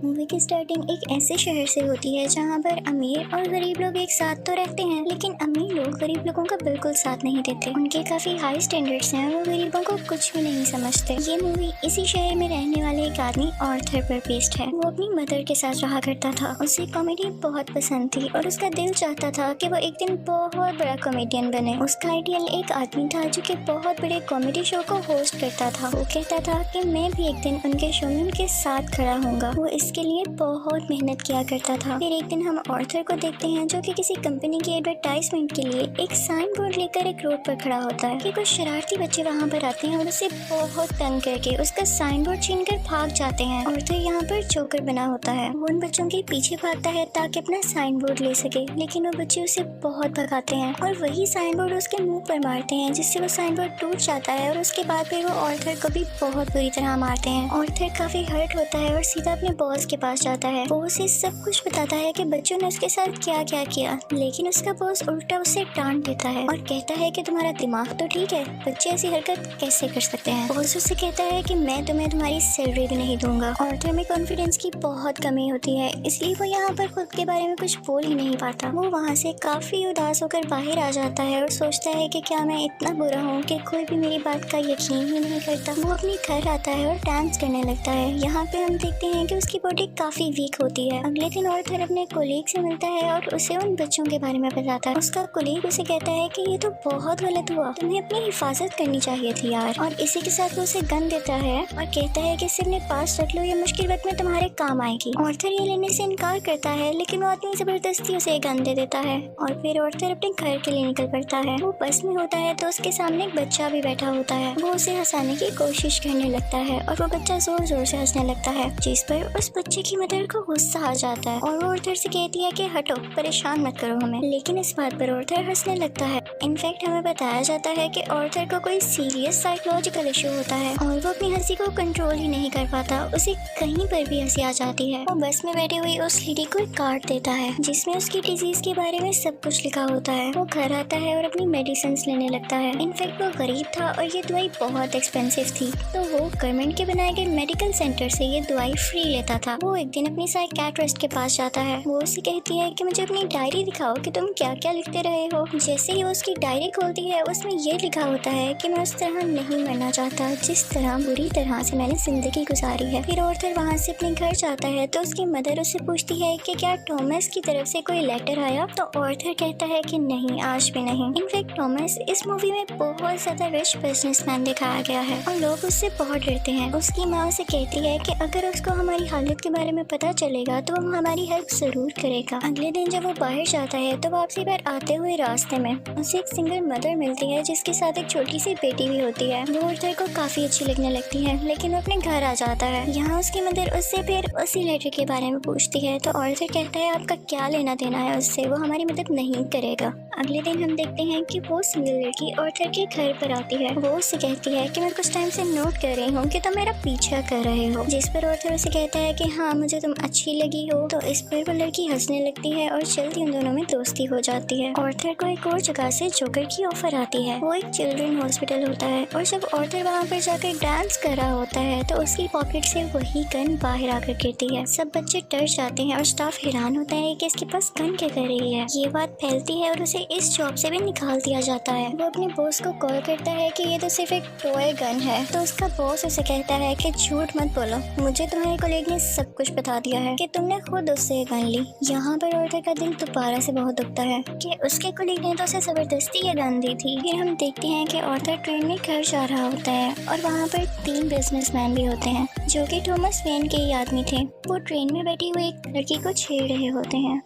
Movie की starting एक ऐसे शहर से होती है जहाँ पर अमीर और गरीब लोग एक साथ तो रहते हैं, लेकिन अमीर लोग गरीब लोगों का बिल्कुल साथ नहीं देते। उनके काफी हाई स्टैंडर्ड्स हैं और वो गरीबों को कुछ भी नहीं समझते। ये मूवी इसी शहर में रहने वाले एक आदमी आर्थर पर बेस्ड है। वो अपनी मदर के साथ रहा करता था। उसे कॉमेडी बहुत पसंद थी और उसका दिल चाहता था कि वो एक दिन बहुत बड़ा कॉमेडियन बने। उसका आइडियल एक आदमी था जो कि बहुत बड़े कॉमेडी शो को होस्ट करता था। वो कहता था कि मैं भी एक दिन उनके शो में उनके साथ खड़ा होऊंगा। वो इसके लिए बहुत मेहनत किया करता था। फिर एक दिन हम आर्थर को देखते हैं जो कि किसी कंपनी की एडवर्टाइजमेंट के लिए एक साइन बोर्ड लेकर एक रोड पर खड़ा होता है कि कुछ शरारती बच्चे वहाँ पर आते हैं और उसे बहुत तंग करके उसका साइन बोर्ड छीन कर भाग जाते हैं। आर्थर यहाँ पर जोकर बना होता है। वो उन बच्चों के पीछे भागता है ताकि अपना साइन बोर्ड ले सके, लेकिन वो बच्चे उसे बहुत भगाते हैं और वही साइन बोर्ड उसके मुंह पर मारते हैं, जिससे वो साइन बोर्ड टूट जाता है। और उसके बाद फिर वो आर्थर को भी बहुत बुरी तरह मारते हैं। आर्थर काफी हर्ट होता है और सीधा अपने बॉस के पास जाता है। वो उसे सब कुछ बताता है कि बच्चों ने उसके साथ क्या क्या किया, लेकिन उसका बॉस उल्टा उसे डांट देता है और कहता है कि तुम्हारा दिमाग तो ठीक है, बच्चे ऐसी हरकत कैसे कर सकते हैं। बॉस उससे कहता है कि मैं तुम्हें तुम्हारी सैलरी भी नहीं दूंगा। आर्थर में कॉन्फिडेंस की बहुत कमी होती है, इसलिए वो यहाँ पर खुद के बारे में कुछ बोल ही नहीं पाता। वो वहाँ से काफी उदास होकर बाहर आ जाता है और सोचता है कि क्या मैं इतना बुरा हूँ कि कोई भी मेरी बात का यकीन ही नहीं करता। वो अपने घर आता है और डांस करने लगता है। यहाँ पे हम देखते हैं कि उसकी बॉडी काफी वीक होती है। अगले दिन आर्थर अपने कोलीग से मिलता है और उसे उन बच्चों के बारे में बताता है। उसका कोलीग उसे कहता है कि ये तो बहुत गलत हुआ, तुम्हें अपनी हिफाजत करनी चाहिए थी यार। और इसी के साथ वो उसे गन देता है और कहता है कि इसे अपने पास रख लो, ये मुश्किल वक्त में तुम्हारे काम आएगी। आर्थर ये लेने से इनकार करता है, लेकिन वो आदमी जबरदस्ती उसे गन दे देता है और फिर आर्थर अपने घर के लिए निकल पड़ता है। वो बस में होता है तो उसके सामने एक बच्चा भी बैठा होता है। वो उसे हंसाने की कोशिश करने लगता है और वो बच्चा जोर जोर से हंसने लगता है, जिस पर उस बच्चे की मदर को गुस्सा आ जाता है और वो आर्थर से कहती है कि हटो, परेशान मत करो हमें। लेकिन इस बात पर आर्थर हंसने लगता है। इनफैक्ट हमें बताया जाता है कि आर्थर को कोई सीरियस साइकोलॉजिकल इशू होता है और वो अपनी हंसी को कंट्रोल ही नहीं कर पाता। उसे कहीं पर भी हंसी आ जाती है। वो बस में बैठी हुई उस लेडी को एक कार्ड देता है जिसमें उसकी डिजीज के बारे में सब कुछ लिखा होता है। वो घर आता है और अपनी मेडिसिन लेने लगता है। इनफैक्ट वो गरीब था और ये दवाई बहुत एक्सपेंसिव थी, तो वो गवर्नमेंट के बनाए गए मेडिकल सेंटर से ये दवाई फ्री लेता था। वो एक दिन अपनी साइकियाट्रिस्ट के पास जाता है। वो उसे कहती है कि मुझे अपनी डायरी दिखाओ कि तुम क्या क्या लिखते रहे हो। जैसे ही वो उसकी डायरी खोलती है उसमें ये लिखा होता है कि मैं उस तरह नहीं मरना चाहता जिस तरह बुरी तरह से मैंने जिंदगी गुजारी है। फिर आर्थर वहाँ से अपने घर जाता है तो उसकी मदर उससे पूछती है कि क्या टॉमस की तरफ से कोई लेटर आया, तो आर्थर कहता है कि नहीं, आज भी नहीं। इनफैक्ट टॉमस इस मूवी में बहुत ज्यादा रिच बिजनेसमैन दिखाया गया है और लोग उससे बहुत डरते हैं। उसकी माँ उसे कहती है कि अगर उसको हमारी हालत के बारे में पता चलेगा तो वो हमारी हेल्प जरूर करेगा। अगले दिन जब वो बाहर जाता है तो वापसी पर आते हुए रास्ते में उसे एक सिंगल मदर मिलती है जिसके साथ एक छोटी सी बेटी भी होती है। वो आर्थर को काफी अच्छी लगने लगती है, लेकिन वो अपने घर आ जाता है। यहाँ उसकी मदर उससे फिर उसी लेटर के बारे में पूछती है तो आर्थर कहता है आपका क्या लेना देना है उससे, वो हमारी मदद नहीं करेगा। अगले दिन हम देखते हैं कि वो सिंगल लड़की आर्थर के घर पर आती है। वो उससे कहती है कि मैं कुछ टाइम से नोट कर रही हूँ कि तुम मेरा पीछा कर रहे हो, जिस पर आर्थर उसे कहता है कि हाँ, मुझे तुम अच्छी लगी हो। तो इस पर वो लड़की हंसने लगती है और जल्दी उन दोनों में दोस्ती हो जाती है। आर्थर को एक और जगह से जोकर की ऑफर आती है। वो एक चिल्ड्रन हॉस्पिटल होता है और जब आर्थर वहाँ पर जाकर डांस कर रहा होता है तो उसकी पॉकेट से वही गन बाहर आकर गिरती है। सब बच्चे डर जाते हैं और स्टाफ हैरान होता है कि इसके पास गन क्या कर रही है। ये बात फैलती है और उसे इस जॉब से भी निकाल दिया जाता है। वो अपने बॉस को कॉल करता है कि ये तो सिर्फ एक टॉय गन है, तो उसका बॉस उसे कहता है कि झूठ मत बोलो, मुझे तुम्हारे कोलीग ने सब कुछ बता दिया है कि तुमने खुद उससे गन ली। यहाँ पर आर्थर का दिल दोबारा से बहुत दुखता है कि उसके कोलीग ने तो उसे जबरदस्ती ये गन दी थी। फिर हम देखते हैं कि आर्थर ट्रेन में घर जा रहा होता है और वहाँ पर 3 बिजनेसमैन भी होते हैं जो कि थॉमस वेन के ही आदमी थे। वो ट्रेन में बैठी हुई एक लड़की को छेड़ रहे होते हैं।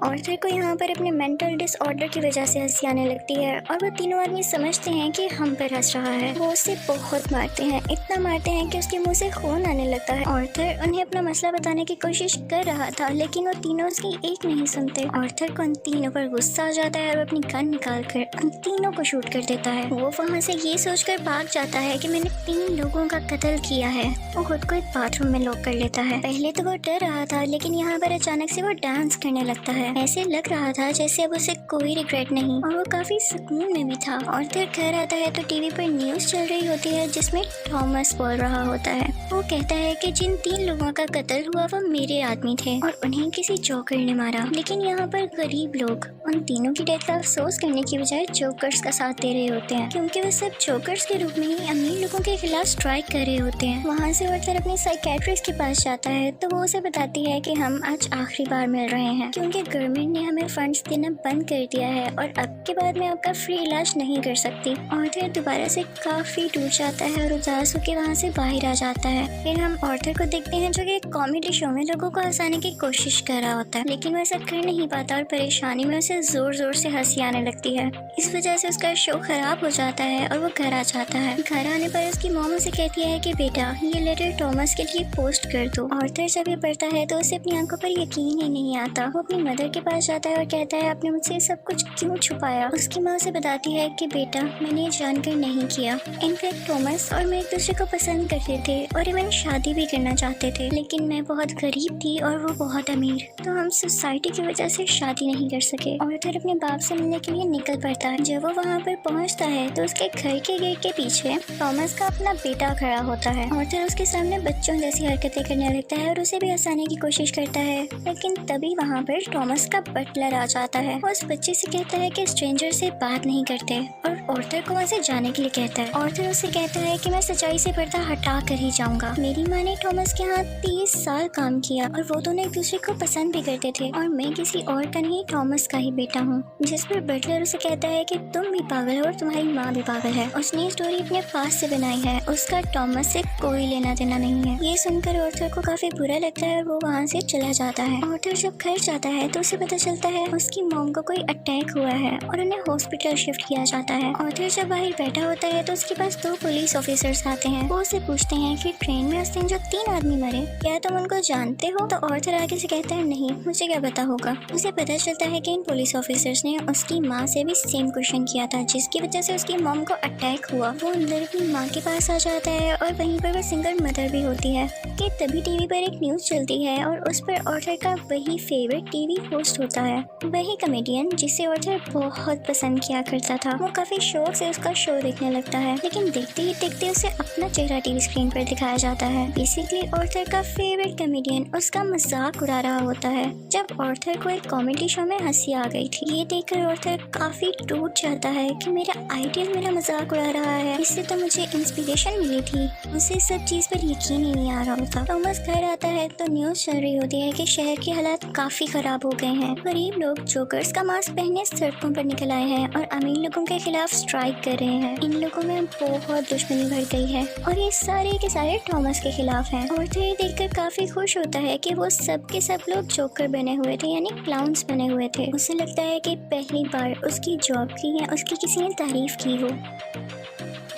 आर्थर को यहाँ पर अपने मेंटल डिसऑर्डर की वजह से हंसी आने लगती है और वो तीनों आदमी समझते हैं कि हम पर हंस रहा है। वो उसे बहुत मारते हैं, इतना मारते हैं कि उसके मुंह से खून आने लगता है। आर्थर उन्हें अपना मसला बताने की कोशिश कर रहा था, लेकिन वो तीनों उसकी एक नहीं सुनते। आर्थर को उन तीनों पर गुस्सा आ जाता है और अपनी गन निकाल कर उन तीनों को शूट कर देता है। वो वहाँ से ये सोचकर भाग जाता है कि मैंने 3 लोगों का कत्ल किया है। वो खुद को एक बाथरूम में लॉक कर लेता है। पहले तो वो डर रहा था, लेकिन यहाँ पर अचानक से वो डांस करने लगता है ऐसे लग रहा था जैसे अब उसे कोई रिग्रेट नहीं और वो काफी सुकून में भी था। आर्थर घर आता है तो टीवी पर न्यूज चल रही होती है जिसमें थॉमस बोल रहा होता है। वो कहता है कि जिन 3 लोगों का कत्ल हुआ वो मेरे आदमी थे और उन्हें किसी जोकर ने मारा। लेकिन यहाँ पर गरीब लोग उन तीनों की डेथ का अफसोस करने की बजाय जोकर्स का साथ दे रहे होते हैं, क्योंकि वो सब जोकर्स के रूप में ही अमीर लोगों के खिलाफ स्ट्राइक कर रहे होते हैं। वहाँ से आर्थर अपने साइकेट्रिस्ट के पास जाता है तो वो उसे बताती है कि हम आज आखिरी बार मिल रहे हैं क्योंकि गवर्नमेंट ने हमें फंड्स देना बंद कर दिया है और अब के बाद मैं आपका फ्री इलाज नहीं कर सकती। आर्थर दोबारा से काफी टूट जाता है और उदास होकर वहाँ से बाहर आ जाता है। फिर हम आर्थर को देखते हैं जो कि एक कॉमेडी शो में लोगों को हंसाने की कोशिश कर रहा होता है, लेकिन वो ऐसा कर नहीं पाता और परेशानी में उसे जोर जोर से हंसी आने लगती है। इस वजह से उसका शो खराब हो जाता है और वो घर आ जाता है। घर आने पर उसकी मॉम उसे कहती है कि बेटा ये लेटर थॉमस के लिए पोस्ट कर दो। आर्थर जब ये पढ़ता है तो उसे अपनी आंखों पर यकीन ही नहीं आता। वो अपनी मदर के पास जाता है और कहता है आपने मुझसे सब कुछ क्यों छुपाया। उसकी माँ उसे बताती है कि बेटा मैंने जानकर नहीं किया। इनफैक्ट थॉमस और मैं एक दूसरे को पसंद करते थे और इवन शादी भी करना चाहते थे, लेकिन मैं बहुत गरीब थी और वो बहुत अमीर, तो हम सोसाइटी की वजह से शादी नहीं कर सके। आर्थर अपने बाप से मिलने के लिए निकल पड़ता है। जब वो वहाँ पर पहुँचता है तो उसके घर के गेट के पीछे थॉमस का अपना बेटा खड़ा होता है। आर्थर उसके सामने बच्चों जैसी हरकतें करने लगता है और उसे भी हंसाने की कोशिश करता है, लेकिन तभी वहाँ पर थॉमस का बटलर आ जाता है। वो उस बच्चे से कहता है कि स्ट्रेंजर से बात नहीं करते और आर्थर को वहाँ से जाने के लिए कहता है। आर्थर उसे कहता है कि मैं सच्चाई से पर्दा हटा कर ही जाऊंगा। मेरी माँ ने थॉमस के यहाँ 30 साल काम किया और वो दोनों एक दूसरे को पसंद भी करते थे और मैं किसी और का नहीं थॉमस का ही बेटा हूँ। जिस पर बटलर उसे कहता है कि तुम भी पागल हो और तुम्हारी माँ भी पागल है। उसने स्टोरी अपने पास से बनाई है, उसका थॉमस से कोई लेना देना नहीं है। ये सुनकर आर्थर को काफी बुरा लगता है और वो वहाँ से चला जाता है। आर्थर जब घर जाता है तो उसे पता चलता है उसकी मॉम को कोई अटैक हुआ है और उन्हें हॉस्पिटल शिफ्ट किया जाता है। आर्थर जब बाहर बैठा होता है तो उसके पास 2 पुलिस ऑफिसर्स आते हैं। वो उसे पूछते हैं कि ट्रेन में उस दिन जो 3 आदमी मरे क्या तुम उनको जानते हो। तो आर्थर आगे से कहता है नहीं, मुझे क्या पता होगा। उसे पता चलता है कि इन पुलिस ऑफिसर्स ने उसकी माँ से भी सेम क्वेश्चन किया था जिसकी वजह से उसकी मॉम को अटैक हुआ। वो अंदर अपनी माँ के पास आ जाता है और वहीं पर वो सिंगल मदर भी होती है कि तभी टीवी पर एक न्यूज चलती है और उस पर आर्थर का वही फेवरेट टीवी होस्ट होता है, वही कॉमेडियन जिसे आर्थर बहुत पसंद किया करता था। वो काफी शौक से उसका शो देखने लगता है, लेकिन देखते ही देखते उसे अपना चेहरा टीवी स्क्रीन पर दिखाया जाता है। बेसिकली आर्थर का फेवरेट कॉमेडियन उसका मजाक उड़ा रहा होता है। जब आर्थर को एक कॉमेडी शो में हंसी आ गई थी, ये देखकर आर्थर काफी टूट जाता है कि मेरा आइडियल मेरा मजाक उड़ा रहा है, इससे तो मुझे इंस्पिरेशन मिली थी। उसे सब चीज पर यकीन ही नहीं आ रहा होता। थॉमस घर आता है तो न्यूज चल रही होती है कि शहर के हालात काफी खराब हो गए हैं। गरीब लोग जोकर्स का मास्क पहने सड़कों पर निकल आए हैं और अमीर लोगों के खिलाफ स्ट्राइक कर रहे हैं। इन लोगों में बहुत दुश्मनी बढ़ गई है और ये सारे के सारे थॉमस के खिलाफ हैं। आर्थर ये देखकर काफी खुश होता है कि वो सब के सब लोग जोकर बने हुए थे, यानी क्लाउन्स बने हुए थे। उसे लगता है कि पहली बार उसकी जॉब की या उसकी किसी ने तारीफ की हो।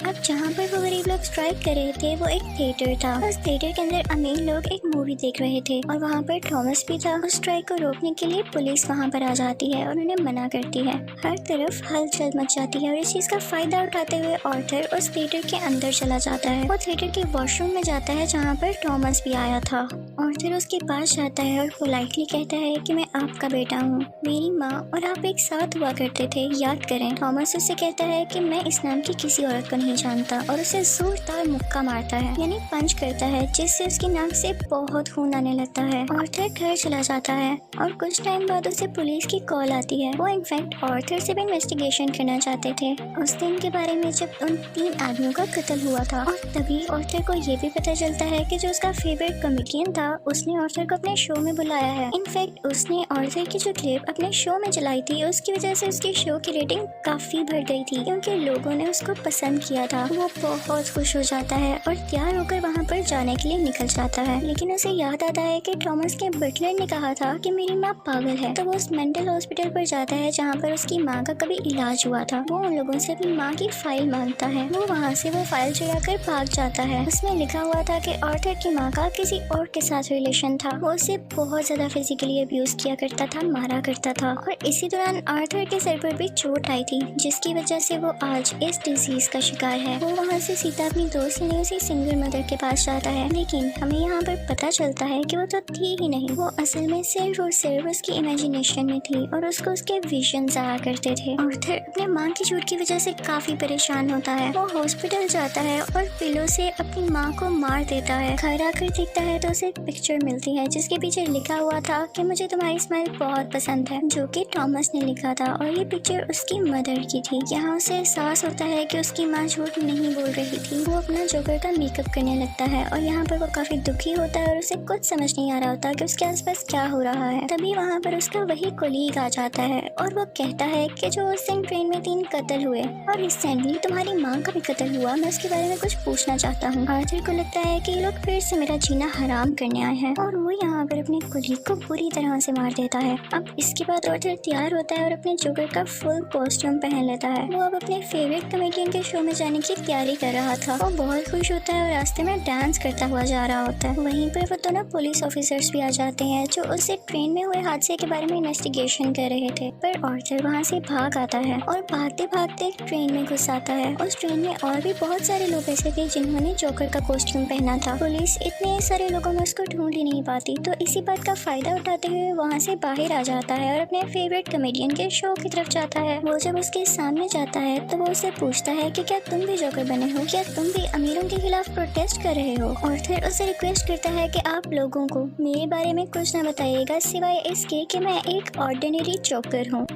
अब जहाँ पर वो गरीब लोग स्ट्राइक कर रहे थे वो एक थिएटर था। उस थिएटर के अंदर अमीर लोग एक मूवी देख रहे थे और वहाँ पर थॉमस भी था। उस स्ट्राइक को रोकने के लिए पुलिस वहाँ पर आ जाती है और उन्हें मना करती है। हर तरफ हलचल मच जाती है और इस चीज का फायदा उठाते हुए आर्थर उस थिएटर के अंदर चला जाता है। वो थिएटर के वॉशरूम में जाता है जहाँ पर थॉमस भी आया था। आर्थर उसके पास जाता है और पोलाइटली कहता है कि मैं आपका बेटा हूँ, मेरी माँ और आप एक साथ हुआ करते थे, याद करें। थॉमस उससे कहता है कि मैं इस नाम की किसी औरत को नहीं जानता और उसे जोरदार मुक्का मारता है, यानी पंच करता है, जिससे उसकी नाक से बहुत खून आने लगता है। आर्थर घर चला जाता है और कुछ टाइम बाद उसे पुलिस की कॉल आती है। वो इनफैक्ट आर्थर से भी इन्वेस्टिगेशन करना चाहते थे उस दिन के बारे में जब उन 3 आदमियों का कत्ल हुआ था। और तभी आर्थर को ये भी पता चलता है कि जो उसका फेवरेट कॉमेडियन था उसने आर्थर को अपने शो में बुलाया है। इनफैक्ट उसने आर्थर की जो क्लिप अपने शो में चलाई थी उसकी वजह से उसकी शो की रेटिंग काफी बढ़ गई थी क्योंकि लोगों ने उसको पसंद किया था। वो बहुत खुश हो जाता है और तैयार होकर वहाँ पर जाने के लिए निकल जाता है, लेकिन उसे याद आता है कि थॉमस के बटलर ने कहा था कि मेरी माँ पागल है। तो वो उस मेंटल हॉस्पिटल पर जाता है जहाँ पर उसकी माँ का कभी इलाज हुआ था। वो उन लोगों से अपनी माँ की फाइल मांगता है। वो वहाँ से वो फाइल चुरा कर भाग जाता है। उसमें लिखा हुआ था कि आर्थर की माँ का किसी और के साथ रिलेशन था। वो उसे बहुत ज्यादा फिजिकली अब्यूज किया करता था, मारा करता था। और इसी दौरान आर्थर के सर पर भी चोट आई थी जिसकी वजह से वो आज इस डिजीज का शिकार बेकार है। वो वहाँ से सीधा अपनी दोस्त यानी उसी सिंगल मदर के पास जाता है, लेकिन हमें यहाँ पर पता चलता है कि वो तो थी ही नहीं, वो असल में सिर्फ और सिर्फ उसकी इमेजिनेशन में थी और उसको उसके विजन्स आया करते थे। आर्थर अपने माँ की झूठ की वजह से काफी परेशान होता है। वो हॉस्पिटल जाता है और पिलो से अपनी माँ को मार देता है। घर आकर देखता है तो उसे एक पिक्चर मिलती है जिसके पीछे लिखा हुआ था कि मुझे तुम्हारी स्माइल बहुत पसंद है, जो कि थॉमस ने लिखा था और ये पिक्चर उसकी मदर की थी। यहाँ उसे एहसास होता है कि उसकी माँ झूठ नहीं बोल रही थी। वो अपना जोकर का मेकअप करने लगता है और यहाँ पर वो काफी दुखी होता है और उसे कुछ समझ नहीं आ रहा होता कि उसके आसपास क्या हो रहा है। तभी वहाँ पर उसका वही कोलीग आ जाता है और वो कहता है कि जो उस दिन ट्रेन में 3 कत्ल हुए और रिसेंटली तुम्हारी माँ का भी कत्ल हुआ, मैं उसके बारे में कुछ पूछना चाहता हूँ। आर्थर को लगता है कि ये लोग फिर से मेरा जीना हराम करने आए हैं और वो यहाँ पर अपने कोलीग को बुरी तरह से मार देता है। अब इसके बाद आर्थर तैयार होता है और अपने जोकर का फुल कॉस्ट्यूम पहन लेता है। वो अब अपने फेवरेट कॉमेडियन के शो में जाने की तैयारी कर रहा था। वो बहुत खुश होता है और रास्ते में डांस करता हुआ जा रहा होता है। वहीं पर वो दोनों पुलिस ऑफिसर्स भी आ जाते हैं जो उससे ट्रेन में हुए हादसे के बारे में इन्वेस्टिगेशन कर रहे थे, पर आर्थर वहाँ से भाग आता है और भागते भागते ट्रेन में घुस आता है। उस ट्रेन में और भी बहुत सारे लोग ऐसे थे जिन्होंने जोकर का कॉस्ट्यूम पहना था। पुलिस इतने सारे लोगों में उसको ढूंढ ही नहीं पाती, तो इसी बात का फायदा उठाते हुए वहाँ से बाहर आ जाता है और अपने फेवरेट कॉमेडियन के शो की तरफ जाता है। वो जब उसके सामने जाता है तो वो उससे पूछता है कि क्या तुम भी जोकर बने हो, क्या तुम भी अमीरों के खिलाफ प्रोटेस्ट कर रहे हो। और फिर उसे रिक्वेस्ट करता है कि आप लोगों को मेरे बारे में कुछ न बताइएगा सिवाय इसके कि मैं एक ऑर्डिनरी जोकर हूँ।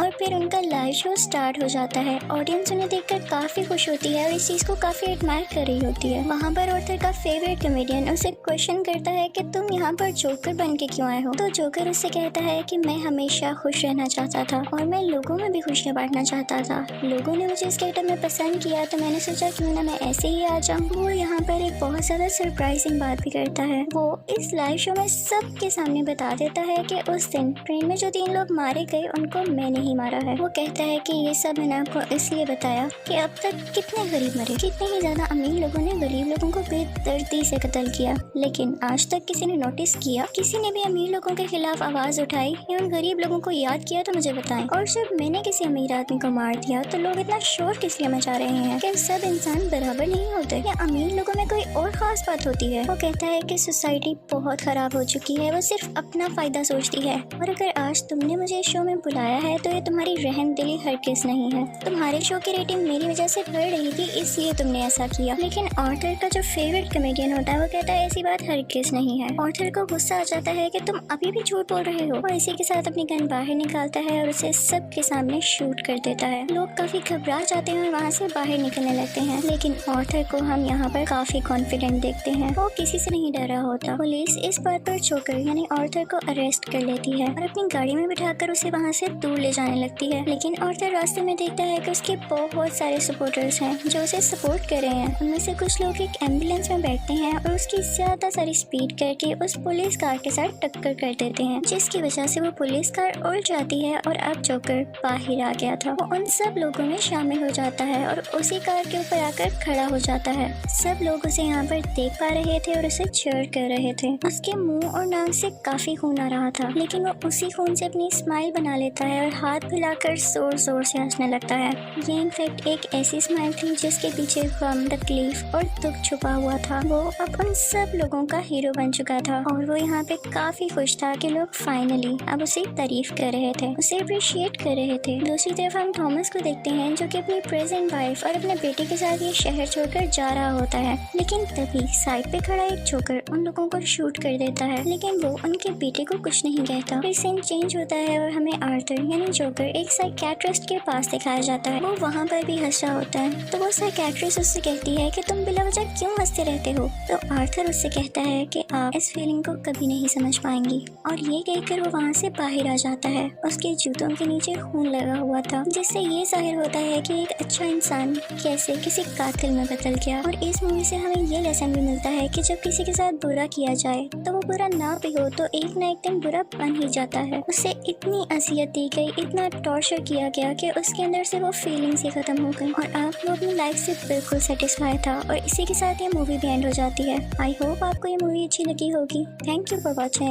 और फिर उनका लाइव शो स्टार्ट हो जाता है। ऑडियंस उन्हें देखकर काफी खुश होती है और इस चीज को काफी एडमायर कर रही होती है। वहाँ पर आर्थर का फेवरेट कॉमेडियन उसे क्वेश्चन करता है कि तुम यहाँ पर जोकर बन के क्यों आए हो। तो जोकर उससे कहता है कि मैं हमेशा खुश रहना चाहता था और मैं लोगों में भी खुशियाँ बांटना चाहता था। लोगों ने मुझे इस कैरेक्टर में पसंद किया तो मैंने सोचा क्यों ना मैं ऐसे ही आ जाऊँ। वो यहाँ पर एक बहुत ज्यादा सरप्राइजिंग बात भी करता है। वो इस लाइव शो में सबके सामने बता देता है कि उस दिन ट्रेन में जो 3 लोग मारे गए उनको मैंने ही मारा है। वो कहता है कि ये सब मैंने आपको इसलिए बताया कि अब तक कितने गरीब मरे, कितने ही ज्यादा अमीर लोगों ने गरीब लोगों को बेदर्दी से कत्ल किया, लेकिन आज तक किसी ने नोटिस किया, किसी ने भी अमीर लोगों के खिलाफ आवाज उठाई या उन गरीब लोगों को याद किया तो मुझे बताएं। और जब मैंने किसी अमीर आदमी को मार दिया तो लोग इतना शोर किस लिए मचा रहे हैं? क्या सब इंसान बराबर नहीं होते या अमीर लोगों में कोई और खास बात होती है? वो कहता है कि सोसाइटी बहुत खराब हो चुकी है, वो सिर्फ अपना फायदा सोचती है और अगर आज तुमने मुझे इस शो में बुलाया है तो ये तुम्हारी रहन दिली हरगिज नहीं है। तुम्हारे शो की रेटिंग मेरी वजह से बढ़ रही थी इसलिए तुमने ऐसा किया। लेकिन आर्थर का जो फेवरेट कॉमेडियन होता है वो कहता है ऐसी बात हरगिज नहीं है। आर्थर को गुस्सा आ जाता है कि तुम अभी भी झूठ बोल रहे हो और इसी के साथ अपनी गन बाहर निकालता है और उसे सबके सामने शूट कर देता है। लोग काफी घबरा जाते हैं और वहाँ से बाहर निकलने लगते हैं, लेकिन आर्थर को हम यहाँ पर काफी कॉन्फिडेंट देखते हैं। वो किसी से नहीं डरा होता। पुलिस इस बात पर जोकर यानी आर्थर को अरेस्ट कर लेती है और अपनी गाड़ी में बिठाकर उसे वहाँ से दूर ले जाने लगती है। लेकिन आर्थर रास्ते में देखता है कि उसके बहुत सारे सपोर्टर्स हैं जो उसे सपोर्ट कर रहे हैं। उनमें से कुछ लोग एक एम्बुलेंस में बैठते हैं और उसकी ज्यादा सारी स्पीड करके उस पुलिस कार के साथ टक्कर कर देते हैं, जिसकी वजह से वो पुलिस कार उल्ट जाती है और अब जोकर बाहर आ गया था। वो उन सब लोगों में शामिल हो जाता है और उसी कार के ऊपर आकर खड़ा हो जाता है। सब लोग उसे यहाँ पर देख पा रहे थे और उसे चीयर कर रहे थे। उसके मुंह और नाक से काफी खून आ रहा था, लेकिन वो उसी खून से अपनी स्माइल बना लेता है और हाथ फैलाकर जोर जोर से हंसने लगता है। ये इनफैक्ट एक ऐसी स्माइल थी जिसके पीछे गम, तकलीफ और दुख छुपा हुआ था। वो अब उन सब लोगों का हीरो बन चुका था और वो यहाँ पे काफी खुश था कि लोग फाइनली अब उसे तारीफ कर रहे थे, उसे अप्रिशिएट कर रहे थे। दूसरी तरफ हम थॉमस को देखते हैं जो कि अपनी प्रेजेंट वाइफ और अपने बेटे के साथ ये शहर छोड़कर जा रहा होता है, लेकिन तभी साइड पे खड़ा एक जोकर उन लोगों को शूट कर देता है, लेकिन वो उनके बेटे को कुछ नहीं कहता। फिर सीन चेंज होता है और हमें आर्थर यानी जोकर एक साइकियाट्रिस्ट के पास दिखाया जाता है। वो वहाँ पर भी हंस रहा होता है, तो वो साइकियाट्रिस्ट उससे कहती है कि तुम बिला वजह क्यों हंसते रहते हो। तो आर्थर उससे कहता है कि आप इस फीलिंग को कभी नहीं समझ पाएंगी, और ये कहकर वो वहाँ से बाहर आ जाता है। उसके जूतों के नीचे खून लगा हुआ था, जिससे ये जाहिर होता है कि एक अच्छा इंसान कैसे किसी कातिल में बदल गया। और इस मूवी से हमें ये लेसन भी मिलता है कि जब किसी के साथ बुरा किया जाए तो वो बुरा ना भी हो तो एक ना एक दिन बुरा बन ही जाता है। उसे इतनी अजियत दी गई, इतना टॉर्चर किया गया कि उसके अंदर से वो फीलिंग्स ही खत्म हो गई और अब वो अपनी लाइफ से बिल्कुल सेटिस्फाई था। और इसी के साथ ये मूवी भी एंड हो जाती है। आई होप आपको ये मूवी अच्छी लगी होगी। Thank you for watching.